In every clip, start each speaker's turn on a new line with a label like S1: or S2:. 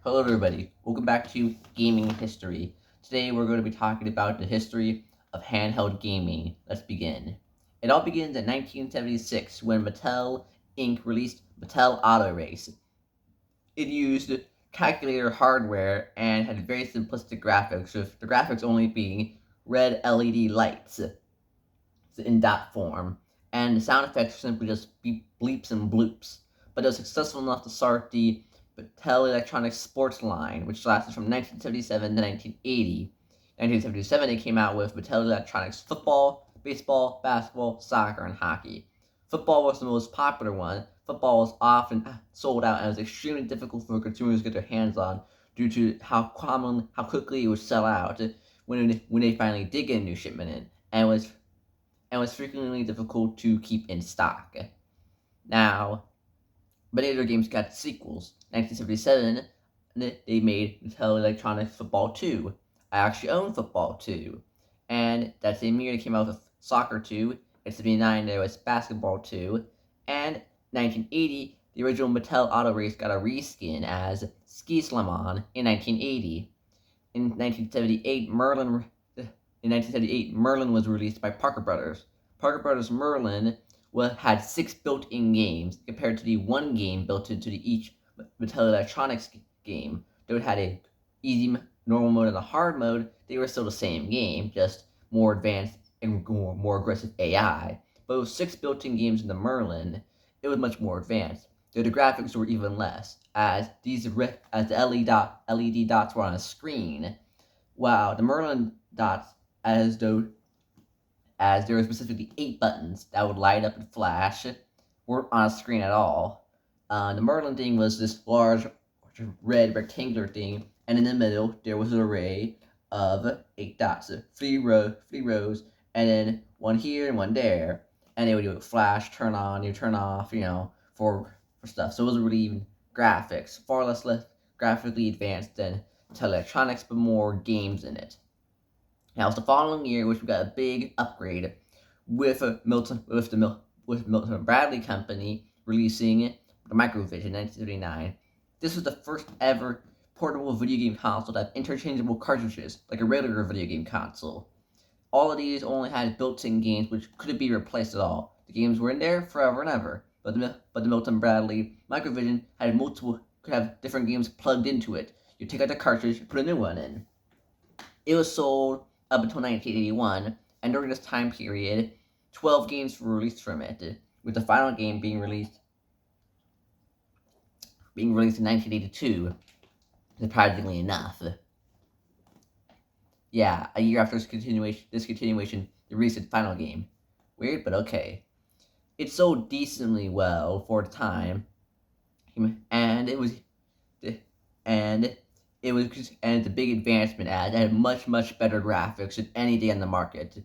S1: Hello everybody, welcome back to Gaming History. Today we're going to be talking about the history of handheld gaming. Let's begin. It all begins in 1976 when Mattel Inc. released Mattel Auto Race. It used calculator hardware and had very simplistic graphics, with the graphics only being red LED lights in dot form, and the sound effects were simply just bleeps and bloops. But it was successful enough to start the Mattel Electronics Sports line, which lasted from 1977 to 1980. 1977, they came out with Mattel Electronics football, baseball, basketball, soccer, and hockey. Football was the most popular one. Football was often sold out and was extremely difficult for consumers to get their hands on due to how quickly it would sell out when they finally did get a new shipment in, and was frequently difficult to keep in stock. Now, but later games got sequels. 1977, they made Mattel Electronics Football 2. I actually own Football 2. And that same year, they came out with Soccer 2. In 79, there was Basketball 2. And 1980, the original Mattel Auto Race got a reskin as Ski Slamon in 1980. In 1978, Merlin was released by Parker Brothers. Parker Brothers Merlin had 6 built-in games compared to the 1 game built into each Mattel Electronics game. They had a easy, normal mode, and a hard mode. They were still the same game, just more advanced and more aggressive AI. But with 6 built-in games in the Merlin, it was much more advanced. The graphics were even less, as the LED dots were on a screen. Wow, the Merlin dots, as there were specifically 8 buttons that would light up and flash, weren't on a screen at all. The Merlin thing was this large red rectangular thing, and in the middle there was an array of 8 dots, 3 rows, and then one here and one there, and they would do a flash, turn on, you turn off, for stuff. So it wasn't really even graphics, far less graphically advanced than electronics, but more games in it. Now, it's the following year, which we got a big upgrade with Milton Bradley Company releasing the Microvision in 1939. This was the first ever portable video game console to have interchangeable cartridges, like a regular video game console. All of these only had built-in games which couldn't be replaced at all. The games were in there forever and ever, but the Milton Bradley Microvision could have different games plugged into it. You take out the cartridge, put a new one in. It was sold up until 1981, and during this time period, 12 games were released from it, with the final game being released in 1982, surprisingly enough. Yeah, a year after this continuation, the recent final game. Weird, but okay. It sold decently well for the time, and it's a big advancement as it had much better graphics than anything on the market.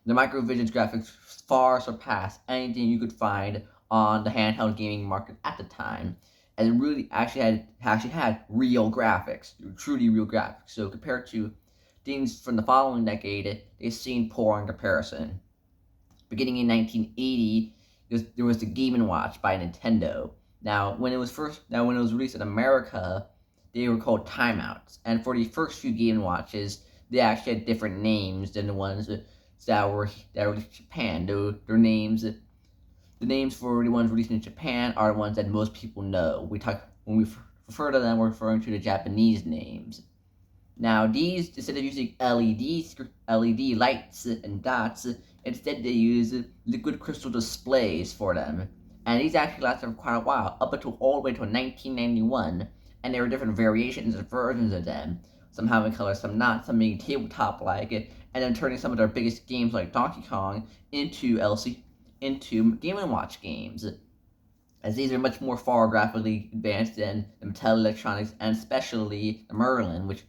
S1: The Microvision's graphics far surpassed anything you could find on the handheld gaming market at the time, and it really actually had real graphics, truly real graphics. So compared to things from the following decade, they seemed poor in comparison. Beginning in 1980, there was the Game & Watch by Nintendo. Now, when it was released in America, they were called timeouts, and for the first few Game & Watches, they actually had different names than the ones that were in Japan. Their names, the names for the ones released in Japan are the ones that most people know. When we refer to them, we're referring to the Japanese names. Now, these, instead of using LED lights and dots, instead they use liquid crystal displays for them. And these actually lasted for quite a while, up until all the way to 1991. And there were different variations and versions of them. Some having color, some not, some being tabletop-like, and then turning some of their biggest games like Donkey Kong into Game & Watch games, as these are much more far graphically advanced than the Mattel Electronics, and especially the Merlin, which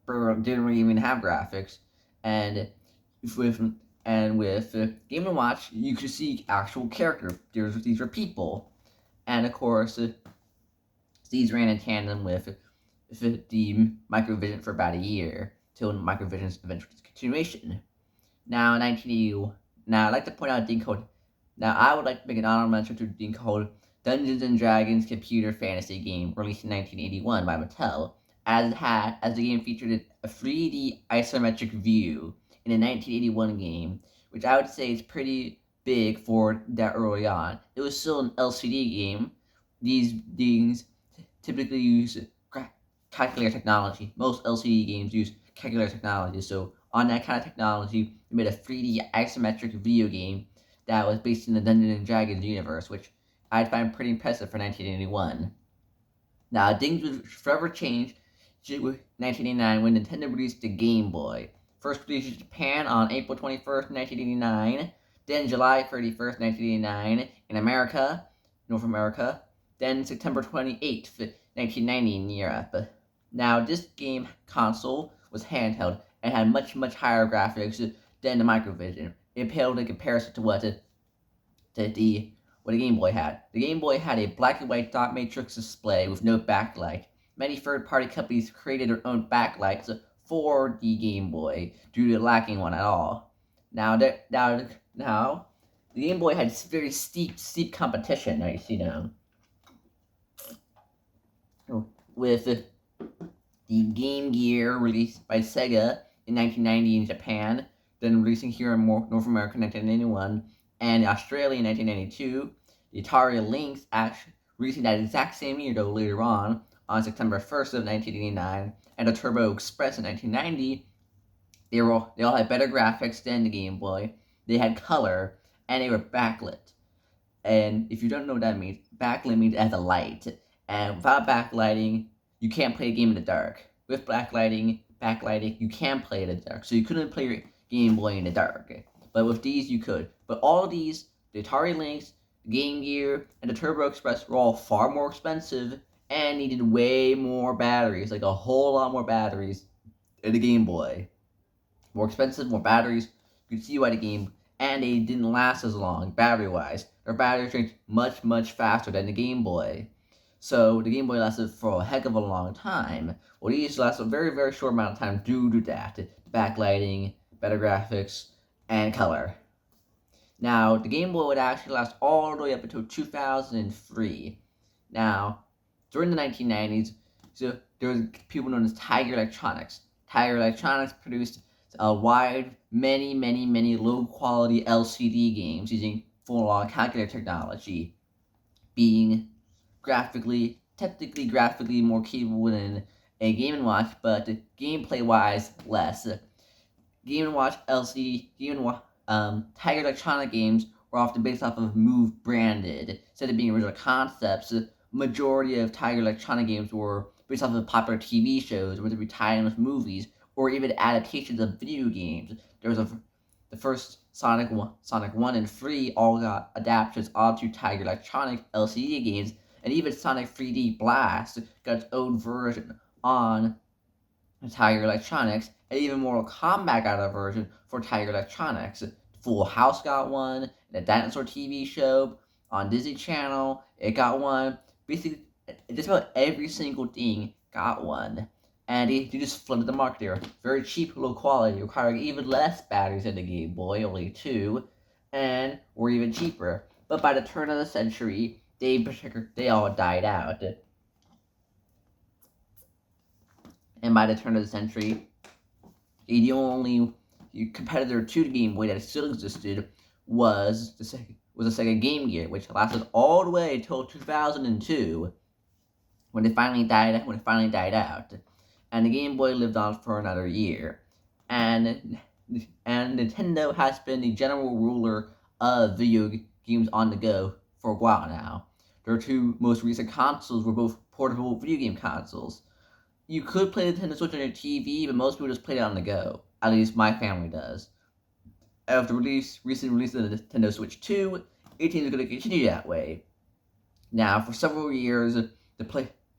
S1: didn't really even have graphics. And with Game & Watch, you could see actual characters. These were people, and of course, these ran in tandem with the Microvision for about a year, till Microvision's eventual discontinuation. Now, in 1980, I'd like to point out a thing called. Now, I would like to make an honorable mention to a thing called Dungeons and Dragons Computer Fantasy Game, released in 1981 by Mattel, as the game featured a 3D isometric view in a 1981 game, which I would say is pretty big for that early on. It was still an LCD game. These things typically use calculator technology. Most LCD games use calculator technology, so on that kind of technology, they made a 3D isometric video game that was based in the Dungeons and Dragons universe, which I'd find pretty impressive for 1981. Now, things would forever change to 1989 when Nintendo released the Game Boy. First released in Japan on April 21st, 1989, then July 31st, 1989 in America, North America, then September 28th, 1990 in Europe. Now, this game console was handheld and had much higher graphics than the Microvision. It paled in comparison to what the Game Boy had. The Game Boy had a black and white dot matrix display with no backlight. Many third-party companies created their own backlights for the Game Boy due to lacking one at all. Now, the Game Boy had very steep competition. Now you see now with the Game Gear released by Sega in 1990 in Japan, then releasing here in North America in 1991, and in Australia in 1992. The Atari Lynx actually releasing that exact same year, though later on September 1st of 1989, and the Turbo Express in 1990. They all had better graphics than the Game Boy. They had color, and they were backlit. And if you don't know what that means, backlit means it has a light. And without backlighting, you can't play a game in the dark. With backlighting, you can play in the dark. So you couldn't play your Game Boy in the dark. But with these, you could. But all of these, the Atari Lynx, the Game Gear, and the Turbo Express were all far more expensive and needed way more batteries, like a whole lot more batteries than the Game Boy. More expensive, more batteries. You can see why the game, and they didn't last as long battery-wise. Their batteries drained much faster than the Game Boy. So the Game Boy lasted for a heck of a long time. Well, these lasted a very short amount of time due to that. Backlighting, better graphics, and color. Now, the Game Boy would actually last all the way up until 2003. Now, during the 1990s, so there was people known as Tiger Electronics. Tiger Electronics produced a wide, many low-quality LCD games using full-on calculator technology, being technically graphically more capable than a Game & Watch, but gameplay-wise less. Game & Watch LCD, Tiger Electronic games were often based off of Move branded. Instead of being original concepts, the majority of Tiger Electronic games were based off of popular TV shows, whether it be timeless movies, or even adaptations of video games. There was the first Sonic 1 and 3 all got adaptations onto Tiger Electronic LCD games, and even Sonic 3D Blast got its own version on Tiger Electronics, and even Mortal Kombat got a version for Tiger Electronics. Full House got one, the Dinosaur TV show on Disney Channel, it got one. Basically, just about every single thing got one. And they just flooded the market there. Very cheap, low quality, requiring even less batteries than the Game Boy, only 2, and were even cheaper. But by the turn of the century, they all died out. And by the turn of the century, the only competitor to the Game Boy that still existed was the Sega Game Gear, which lasted all the way until 2002, when it finally died out. And the Game Boy lived on for another year. And Nintendo has been the general ruler of video games on the go for a while now. Their two most recent consoles were both portable video game consoles. You could play the Nintendo Switch on your TV, but most people just play it on the go. At least my family does. After the recent release of the Nintendo Switch 2, it seems going to continue that way. Now, for several years, the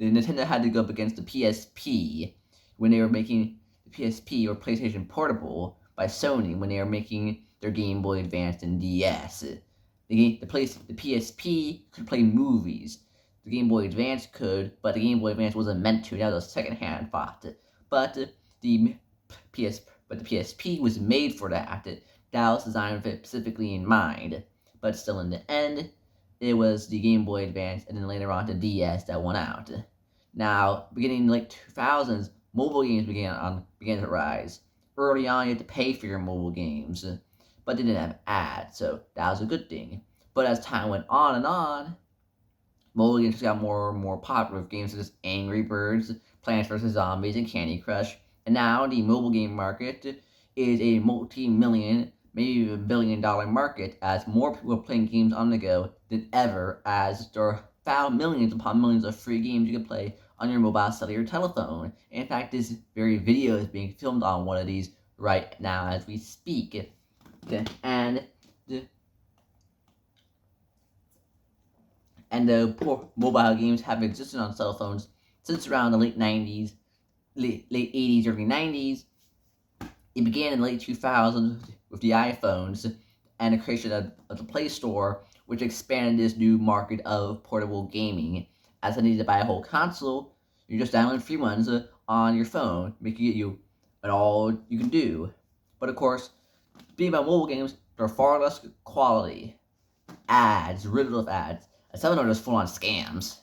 S1: Nintendo had to go up against the PSP when they were making the PSP, or PlayStation Portable, by Sony when they were making their Game Boy Advance and DS. The PSP could play movies. The Game Boy Advance could, but the Game Boy Advance wasn't meant to. That was a second-hand thought. But the PSP was made for that. That was designed with it specifically in mind. But still, in the end, it was the Game Boy Advance, and then later on the DS that won out. Now, beginning in the late 2000s, mobile games began to rise. Early on, you had to pay for your mobile games, but they didn't have ads, so that was a good thing. But as time went on, mobile games got more and more popular with games such as Angry Birds, Plants vs. Zombies, and Candy Crush. And now the mobile game market is a multi-million, maybe even $1 billion market as more people are playing games on the go than ever, as there are found millions upon millions of free games you can play on your mobile cellular telephone. In fact, this very video is being filmed on one of these right now as we speak. And the poor mobile games have existed on cell phones since around the late 90s, late 80s, early 90s. It began in the late 2000s with the iPhones and the creation of the Play Store, which expanded this new market of portable gaming. As I needed to buy a whole console, you just download free ones on your phone, making it you and all you can do. But of course, being about mobile games, they're far less quality. Ads, riddled with ads. And some of them are just full-on scams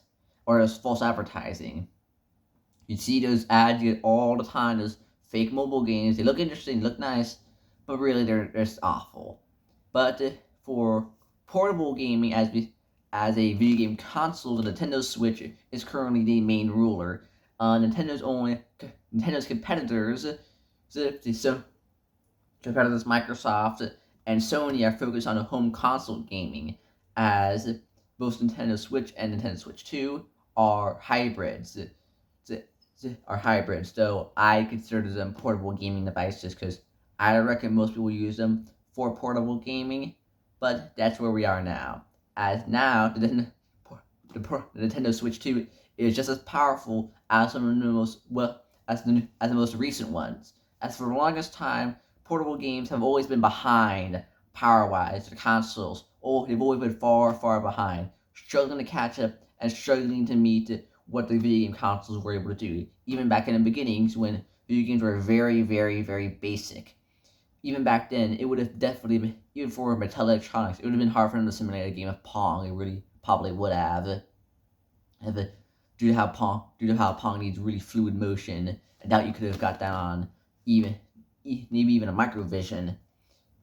S1: or just false advertising. You see those ads you get all the time, those fake mobile games. They look interesting, look nice, but really they're just awful. But for portable gaming, as a video game console, the Nintendo Switch is currently the main ruler. Nintendo's competitors, Microsoft and Sony, are focused on home console gaming, as both Nintendo Switch and Nintendo Switch 2 are hybrids. So I consider them portable gaming devices because I reckon most people use them for portable gaming, but that's where we are now. As now, the Nintendo Switch 2 is just as powerful as some of the most recent ones. As for the longest time, portable games have always been behind power-wise the consoles. Oh, they've always been far behind, struggling to catch up and struggling to meet what the video game consoles were able to do. Even back in the beginnings, when video games were very basic. Even back then, it would have definitely been, even for Mattel Electronics, it would have been hard for them to simulate a game of Pong. It really probably would have. Due to how Pong needs really fluid motion. I doubt you could have got that on maybe even a Microvision.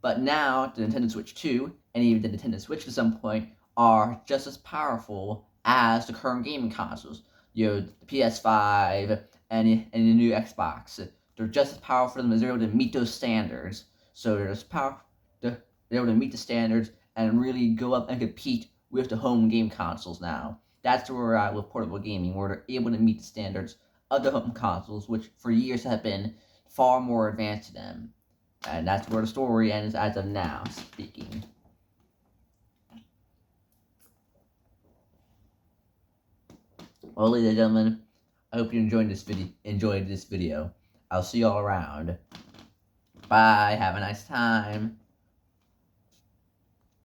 S1: But now, the Nintendo Switch 2, and even the Nintendo Switch at some point, are just as powerful as the current gaming consoles. The PS5 and the new Xbox. They're just as powerful as they're able to meet those standards. So they're able to meet the standards and really go up and compete with the home game consoles now. That's where we're at with portable gaming, where they're able to meet the standards of the home consoles, which for years have been far more advanced than them. And that's where the story ends as of now, speaking. Well, ladies and gentlemen, I hope you enjoyed this video. I'll see you all around. Bye. Have a nice time.